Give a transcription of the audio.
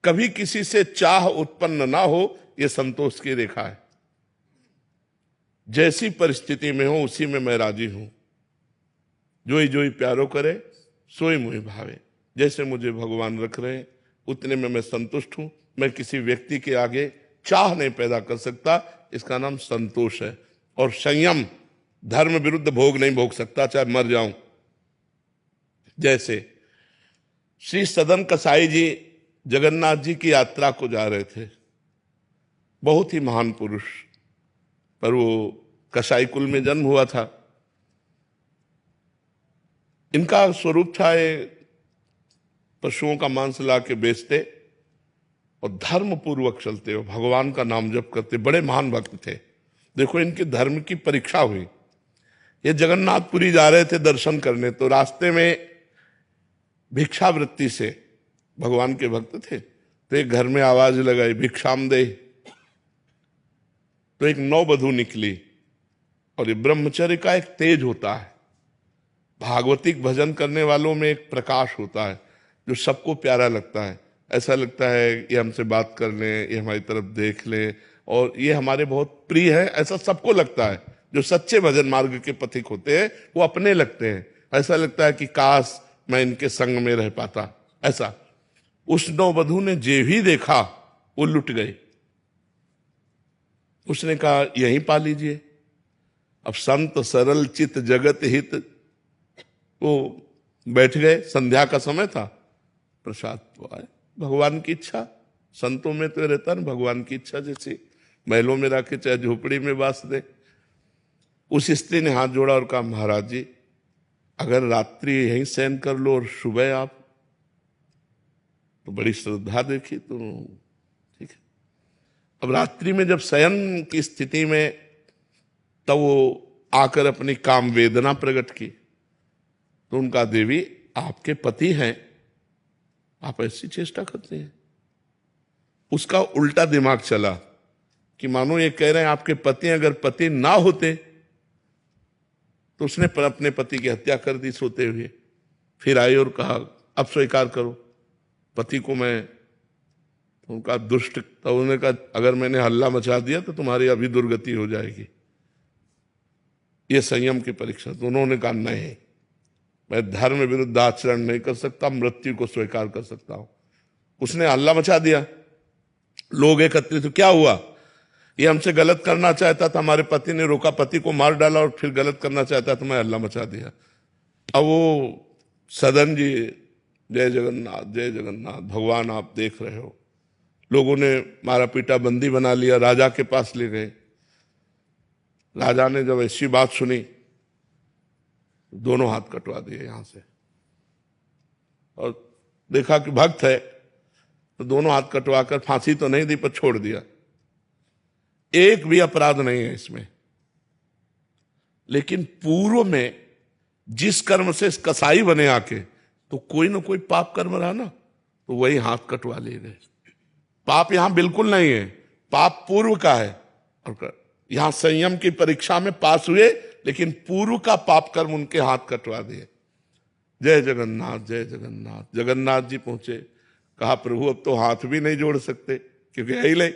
कभी किसी से चाह उत्पन्न ना हो, यह संतोष की रेखा है। जैसी परिस्थिति में हो उसी में मैं राजी हूं। जोई जोई प्यारो करे सोई मुहि भावे। जैसे मुझे भगवान रख रहे हैं उतने में मैं संतुष्ट हूं। मैं किसी व्यक्ति के आगे चाह नहीं पैदा कर सकता, इसका नाम संतोष है। और संयम, धर्म विरुद्ध भोग नहीं भोग सकता, चाहे मर जाऊं। जैसे श्री सदन कसाई जी जगन्नाथ जी की यात्रा को जा रहे थे, बहुत ही महान पुरुष, पर वो कसाई कुल में जन्म हुआ था। इनका स्वरूप था ये पशुओं का मांस ला के बेचते और धर्म पूर्वक चलते हो, भगवान का नाम जप करते, बड़े महान भक्त थे। देखो इनके धर्म की परीक्षा हुई। ये जगन्नाथपुरी जा रहे थे दर्शन करने, तो रास्ते में भिक्षावृत्ति से, भगवान के भक्त थे, तो एक घर में आवाज लगाई भिक्षाम दे। तो एक नौवधू निकली। और ये ब्रह्मचर्य का एक तेज होता है, भागवतिक भजन करने वालों में एक प्रकाश होता है जो सबको प्यारा लगता है। ऐसा लगता है ये हमसे बात कर ले, ये हमारी तरफ देख ले और ये हमारे बहुत प्रिय है, ऐसा सबको लगता है। जो सच्चे भजन मार्ग के पथिक होते हैं वो अपने लगते हैं। ऐसा लगता है कि काश मैं इनके संग में रह पाता। ऐसा उस नौवधू ने जे भी देखा वो लुट गई। उसने कहा यहीं पा लीजिए। अब संत सरल चित जगत हित, वो बैठ गए। संध्या का समय था, प्रसाद तो आए। भगवान की इच्छा, संतों में तो रहता ना भगवान की इच्छा, जैसे महलों में रखे चाहे झोपड़ी में बास दे। उस स्त्री ने हाथ जोड़ा और कहा महाराज जी अगर रात्रि यहीं शयन कर लो और सुबह आप, तो बड़ी श्रद्धा देखी तो ठीक है। अब रात्रि में जब शयन की स्थिति में, तब वो आकर अपनी काम वेदना प्रकट की। तो उनका देवी आपके पति हैं, आप ऐसी चेष्टा करते हैं। उसका उल्टा दिमाग चला कि मानो ये कह रहे हैं आपके पति, अगर पति ना होते तो उसने अपने पति की हत्या कर दी सोते हुए। फिर आई और कहा अब स्वीकार करो पति को मैं, तो उनका दुष्ट, तो उन्होंने कहा अगर मैंने हल्ला मचा दिया तो तुम्हारी अभी दुर्गति हो जाएगी। ये संयम की परीक्षा। तो उन्होंने कहा नहीं, मैं धर्म विरुद्ध आचरण नहीं कर सकता, मृत्यु को स्वीकार कर सकता हूं। उसने हल्ला मचा दिया, लोग एकत्रित। तो क्या हुआ, ये हमसे गलत करना चाहता था, हमारे पति ने रोका, पति को मार डाला और फिर गलत करना चाहता था, मैं हल्ला मचा दिया। अब वो सदन जी जय जगन्नाथ जय जगन्नाथ, भगवान आप देख रहे हो। लोगों ने मारा पीटा, बंदी बना लिया, राजा के पास ले गए। राजा ने जब ऐसी बात सुनी, दोनों हाथ कटवा दिए यहां से, और देखा कि भक्त है तो दोनों हाथ कटवाकर फांसी तो नहीं दी पर छोड़ दिया। एक भी अपराध नहीं है इसमें। लेकिन पूर्व में जिस कर्म से कसाई बने आके, तो कोई ना कोई पाप कर्म रहा ना, तो वही हाथ कटवा लिए गए। पाप यहां बिल्कुल नहीं है, पाप पूर्व का है। और यहां संयम की परीक्षा में पास हुए, लेकिन पूर्व का पाप कर्म उनके हाथ कटवा दिए। जय जगन्नाथ जय जगन्नाथ। जगन्नाथ जी पहुंचे, कहा प्रभु अब तो हाथ भी नहीं जोड़ सकते क्योंकि है ही नहीं।